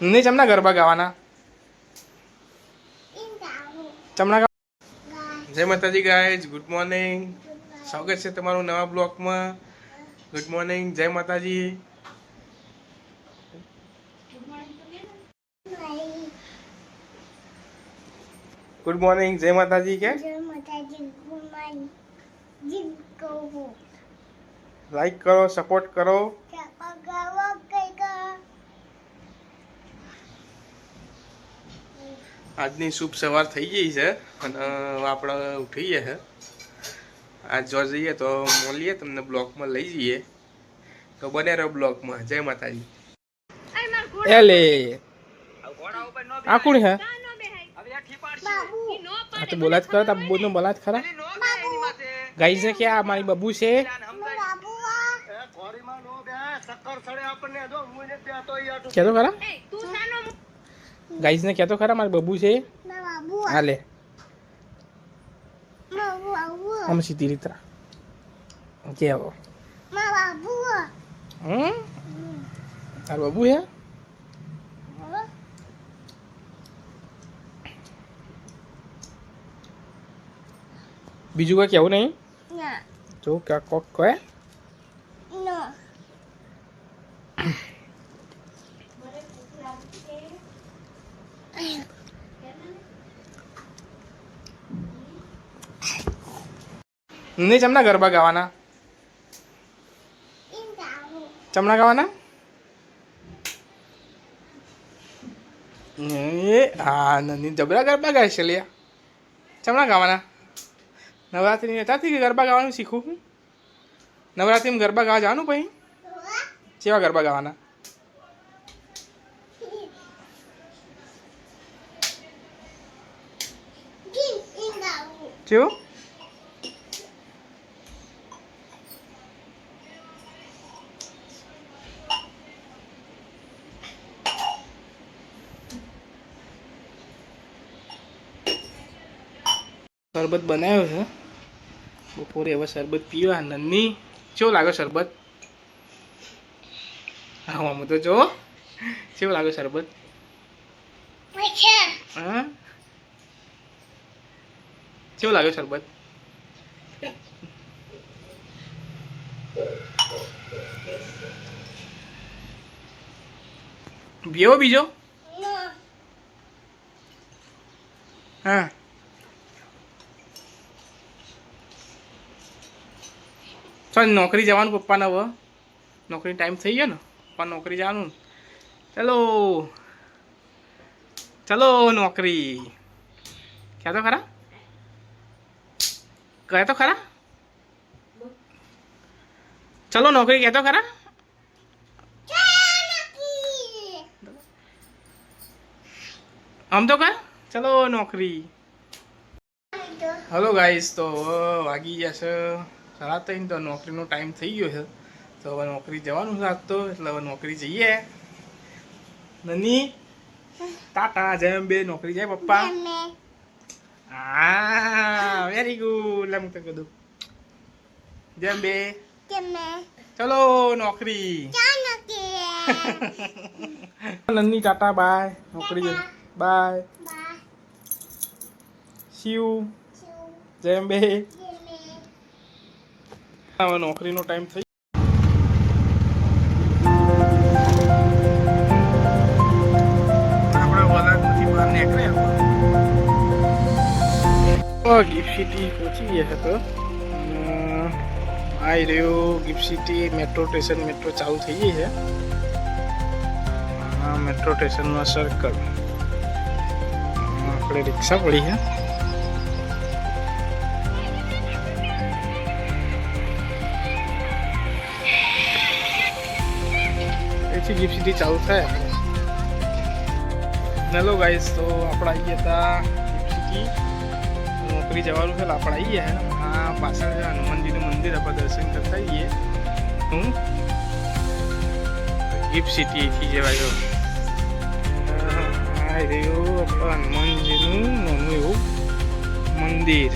ને ચમના ગરબા ગાવાના ચમના જય માતાજી ગાઈઝ, ગુડ મોર્નિંગ. સ્વાગત છે તમારું નવા બ્લોગમાં. ગુડ મોર્નિંગ, જય માતાજી. ગુડ મોર્નિંગ, જય માતાજી. કે લાઈક કરો, સપોર્ટ કરો. આજની શુભ સવાર થઈ ગઈ છે અને આપણે ઉઠી ગયા છે. આજ જો જઈએ તો મળીએ, તમને બ્લોગમાં લઈ જઈએ, તો બને રહ્યો બ્લોગમાં. જય માતાજી. એલે આ કોણ હે? આ તો બોલા જ ખરા, તા બોલનો બોલા જ ખરા. ગાઈસ ને કે આ મારી બબુ છે. કેતો ખરા ગાઈસ ને કેતો ખરા મારી બબુ છે. હાલે આમ સીધી રીતે કેવો તાર બબુ હે. બીજું કઈ કેવું નહીં જો કોક કહે નહીં. ચમના ગરબા ગાવાના ચમના ગાવાના હા નની જબરા ગરબા ગાય છે લ્યા. ચમના ગાવાના નવરાત્રિની અત્યારથી ગરબા ગાવાનું શીખું હું. નવરાત્રિમાં ગરબા ગાવા જવાનું પછી કેવા ગરબા ગાવાના? કેવું? શરબત બનાવ્યો છે બપોરે. હવે શરબત પીવા. નન્ની કેવું લાગે શરબત? હા આમ તો જો કેવું લાગે શરબત? હા કેવું લાગે શરબત? પીવો બીજો? હા ચાલ નોકરી જવાનું પપ્પાને. હવે નોકરી ટાઈમ થઈ ગયો ને, પપ્પા નોકરી જવાનું. ચલો ચલો નોકરી. ક્યાં તો ખરા ગયા તો ખરા. ચલો નોકરી કહેતો ખરા. આમ તો કહે ચલો નોકરી. હલો ગાઈસ, તો વાગી ગયા છે 3:30. તો નોકરીનો ટાઈમ થઈ ગયો છે, તો હવે નોકરી જવાનું છે આજ તો. એટલે હવે નોકરી જઈએ. નની ટાટા જય અંબે. નોકરી જાય પપ્પા. હા વેરી ગુડ. એમ તો કીધું જય અંબે. ચલો નોકરી. નની ટાટા બાય. નોકરી જાય બાય. શિવ જય અંબે. હવે નોકરીનો ટાઈમ થઈ. આપણા વલાદમાંથી બહાર નીકળ્યા. ગિફ્ટ સિટી પહોંચી ગયા હતો. આવી રહ્યો gift City metro station. Metro ચાલુ થઈ ગઈ છે. મેટ્રો સ્ટેશનમાં સર્કલ આપણે રિક્ષા પડી છે. ગિફ્ટ સિટી ચાલુ થાય. હેલો ગાઈસ, તો આપણે આવી ગયા હતા ગિફ્ટ સિટી. નોકરી જવાનું છે. આપણે આવી ગયા. આ પાછળ હનુમાનજીનું મંદિર આપણે દર્શન કરતા આવીએ. હું ગિફ્ટ સિટી અહીંથી જવાયો. આ રહ્યું આપણા હનુમાનજીનું નાનું એવું મંદિર.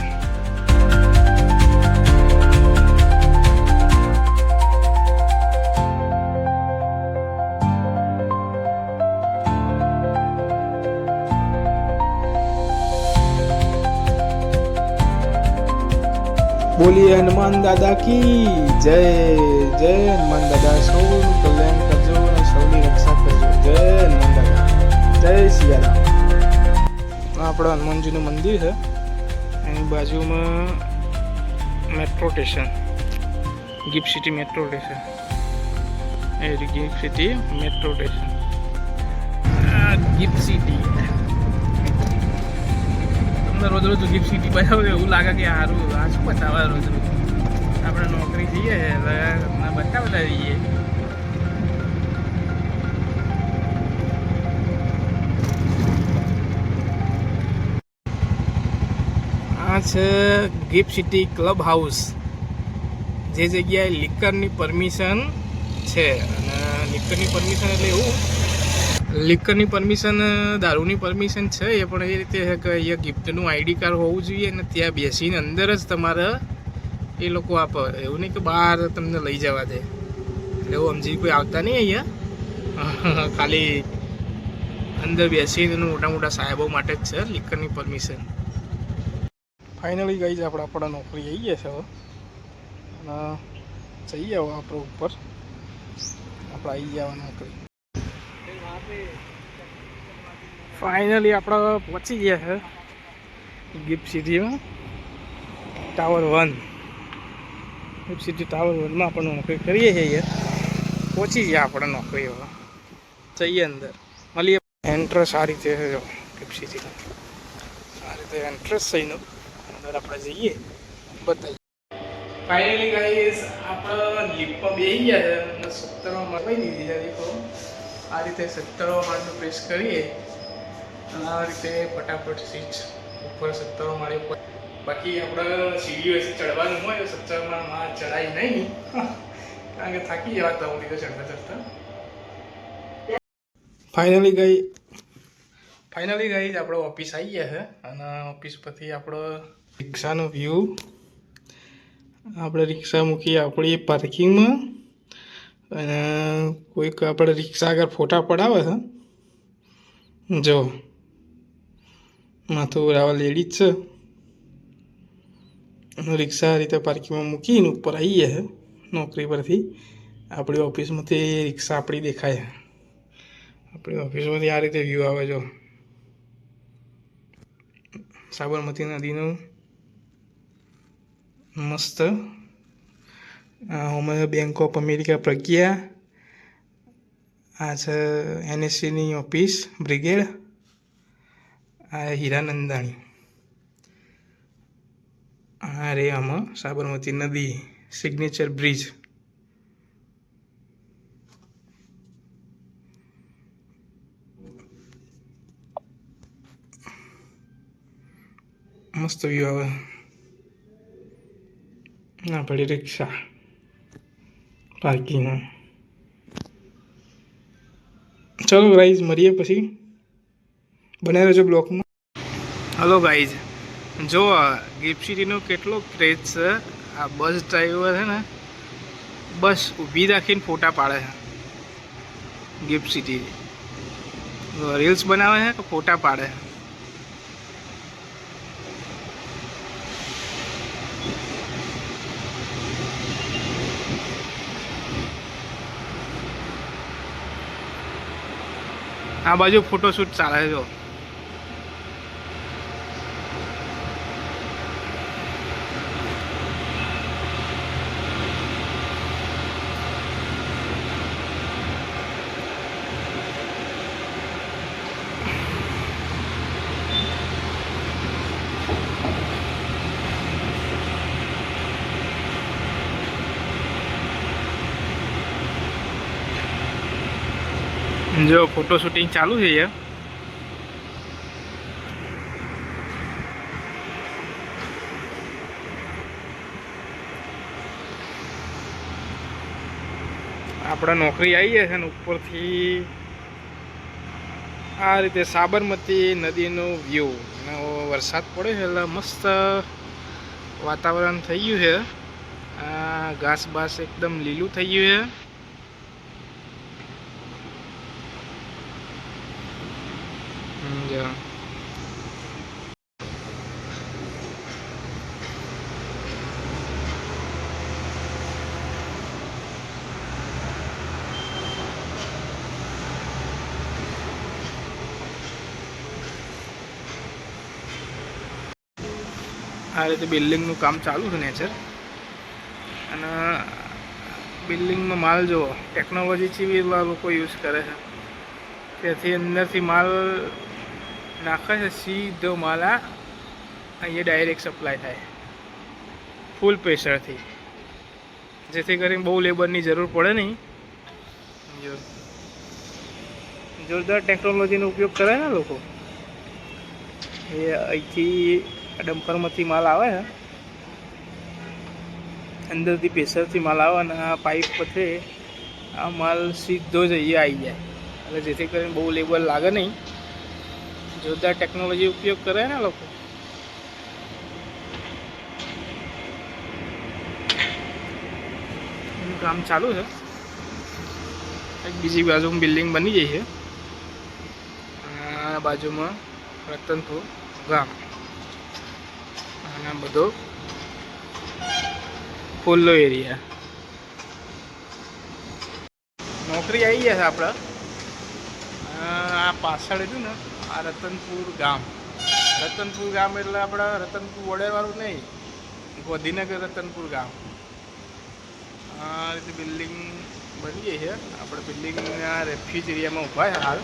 બોલીએ હનુમાન દાદા કી જય. જય હનુમાન દાદા. સૌનું કલ્યાણ કરજો અને સૌની રક્ષા કરજો. જય હનુમાન દાદા. જય સિયારામ. આપણા હનુમાનજીનું મંદિર છે, એની બાજુમાં metro station, GIFT City metro station. એ GIFT City metro station, GIFT City. તમને રોજ રોજ ગિફ્ટ સિટી બતાવે એવું લાગે કે સારું, આ શું બતાવે રોજ રોજ. આપણે નોકરી જઈએ એટલે તમને બતાવતા રહીએ. આ છે ગિફ્ટ સિટી ક્લબ હાઉસ, જે જગ્યાએ લિકરની પરમિશન છે. અને લિકરની પરમિશન એટલે એવું, લિકરની પરમિશન, દારૂની પરમિશન છે એ પણ એ રીતે છે કે અહીંયા ગિફ્ટનું આઈડી કાર્ડ હોવું જોઈએ અને ત્યાં બેસીને અંદર જ તમારે એ લોકો આપે. એવું નહીં કે બહાર તમને લઈ જવા દે, એવું સમજી કોઈ આવતા નહીં અહીંયા. ખાલી અંદર બેસીને મોટા મોટા સાહેબો માટે જ છે લિકરની પરમિશન. ફાઇનલી ગઈ છે આપણા નોકરી આવી ગયા છે હવે, અને જઈએ હવે આપણે ઉપર. આપણે આવી જવા નોકરી. ફાઇનલી આપણે પહોંચી ગયા છે ગિફ્ટ સિટીમાં, ટાવર 1. ગિફ્ટ સિટી ટાવર 1માં આપણે નોકરી કરીએ છીએ. પહોંચી ગયા આપણે નોકરી. હવે જઈએ અંદર, મળીએ. એન્ટ્રન્સ આ રીતે છે જો ગિફ્ટ સિટીનું, આ રીતે એન્ટ્રન્સ થઈને અંદર આપણે જઈએ, બતાવીએ. ફાઇનલી ગાઈસ આપણે લિફ્ટમાં બેસી ગયા છે અને 17માં મળવાઈ દીધી છે. દેખો આ રીતે 17માં માળનું પ્રેસ કરીએ અને આ રીતે ફટાફટ સીટ ઉપર 17માં માળે ઉપર. બાકી આપણે સીડીઓ ચડવાનું હોય 17માં માળ ચડાય નહીં, કારણ કે થાકી જવાતા હું રીતે ચડતા ચડતા. ફાઇનલી ગઈ આપણે ઓફિસ આવી ગયા છે અને ઓફિસ પરથી આપણો રિક્ષાનો વ્યૂ. આપણે રિક્ષા મૂકીએ આપણી પાર્કિંગમાં અને કોઈક આપણે રિક્ષા આગળ ફોટા પડાવે છે. જો માથું બરાબર લેડીઝ છે. રિક્ષા રીતે પાર્કિંગમાં મૂકીને ઉપર આવીએ છે નોકરી પરથી. આપણી ઓફિસમાંથી રિક્ષા આપણી દેખાય. આપણી ઓફિસમાંથી આ રીતે વ્યૂ આવે. જો સાબરમતી નદીનું મસ્ત. બેંક ઓફ અમેરિકા પ્રજ્ઞા. આ છે NSCની ઓફિસ બ્રિગેડ. આ હીરાનંદાણી. આ રે આમાં સાબરમતી નદી, સિગ્નેચર બ્રિજ. મસ્ત વ્યૂ આવે. ના પડી રિક્ષા પાર્કિંગમાં. ચલો ગાઈઝ મળીએ પછી, બને રહેજો બ્લોકમાં. હલો ગાઈઝ, જો ગિફ્ટ સિટીનો કેટલો ક્રેઝ છે. આ બસ ડ્રાઈવર છે ને, બસ ઊભી રાખીને ફોટા પાડે છે. ગિફ્ટ સિટી રીલ્સ બનાવે છે કે ફોટા પાડે. આ બાજુ ફોટોશૂટ ચાલે છે. જો જો ફોટો શૂટિંગ ચાલુ છે યાર. આપણે નોકરી આવી છે ને ઉપરથી આ રીતે સાબરમતી નદીનો વ્યૂ. અને વરસાદ પડે છે એટલે મસ્ત વાતાવરણ થઈ ગયું છે. આ ઘાસ બાસ એકદમ લીલું થઈ ગયું છે. આ રીતે બિલ્ડિંગનું કામ ચાલુ છે નેચર. અને બિલ્ડિંગમાં માલ જુઓ, ટેકનોલોજી ચેવી લોકો યુઝ કરે છે. ત્યાંથી અંદરથી માલ નાખે છે, સીધો માલ અહીંયા ડાયરેક્ટ સપ્લાય થાય ફૂલ પ્રેશરથી, જેથી કરીને બહુ લેબરની જરૂર પડે નહીં. જો જોરદાર ટેકનોલોજીનો ઉપયોગ કરે ને લોકો. એ અહીંથી ડમ્પરમાંથી માલ આવે છે, અંદરથી પ્રેશરથી માલ આવે અને આ પાઇપ પરથી આ માલ સીધો જ અહીંયા આવી જાય, એટલે જેથી કરીને બહુ લેબર લાગે નહીં. જોરદાર ટેકનોલોજી ઉપયોગ કરે ને લોકો. એનું કામ ચાલુ છે. એક બીજી બાજુમાં બિલ્ડિંગ બની જાય છે. આ બાજુમાં રતનપુર ગામ અને બધો ખુલ્લો એરિયા. નોકરી આવી ગયા છે આપણે. આ પાછળ હતું ને, આ રતનપુર ગામ. રતનપુર ગામ એટલે આપણે રતનપુર વડેવાળું નહીં, ગાંધીનગર રતનપુર ગામ. આ રીતે બિલ્ડિંગ બની ગઈ છે. આપણે બિલ્ડિંગના રેફ્યુજ એરિયામાં ઊભા છે હાલ.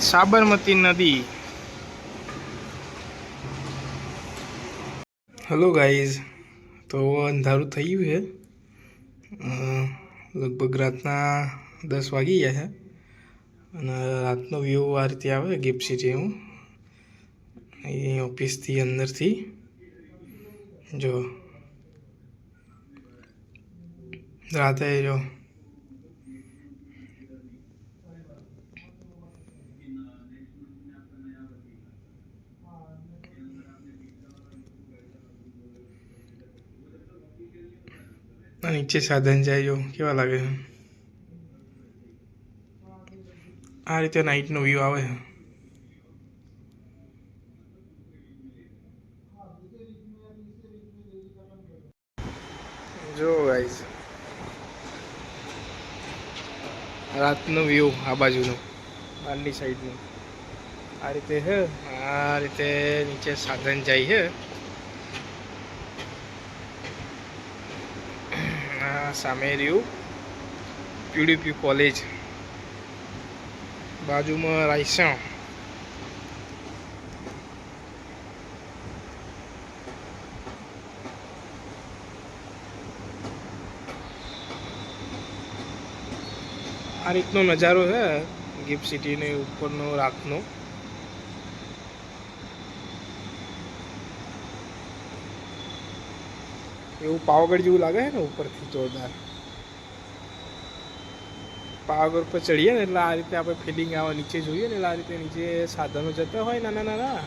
સાબરમતી નદી. હેલો ગાઈઝ, તો અંધારું થઈ ગયું છે. લગભગ રાતના 10 વાગી ગયા છે અને રાતનો વ્યૂ આ રીતે આવે ગિફ્ટ સિટીનું. અહીં ઓફિસથી અંદરથી જો રાતે જો નીચે સાધન જાય, જો કેવા લાગે છે. આ રીતે નાઇટનો વ્યૂ આવે છે. જો ગાઈસ, રાતનો વ્યૂ આ બાજુનો, બહારની સાઈડનો આ રીતે છે. આ રીતે નીચે સાધન જાય છે. સામે રહ્યું પીડીપી કોલેજ, બાજુમાં રાયસણ. આ રીતનો નજારો છે ગિફ્ટ સિટીને ઉપરનો રાતનો. એવું પાવાગઢ જેવું લાગે છે ને ઉપરથી, જોરદાર. પાવાગઢ પર ચડીએ ને એટલે આ રીતે આપણે ફિલિંગ આવે. નીચે જોઈએ ને એટલે આ રીતે નીચે સાધનો જતા હોય નાના નાના,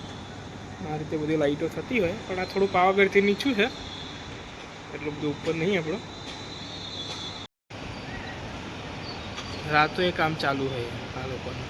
આ રીતે બધી લાઈટો થતી હોય. પણ આ થોડું પાવાગઢથી નીચું છે, એટલું બધું ઉપર નહીં આપણું. રાતો એ કામ ચાલુ હોય આ લોકોનું.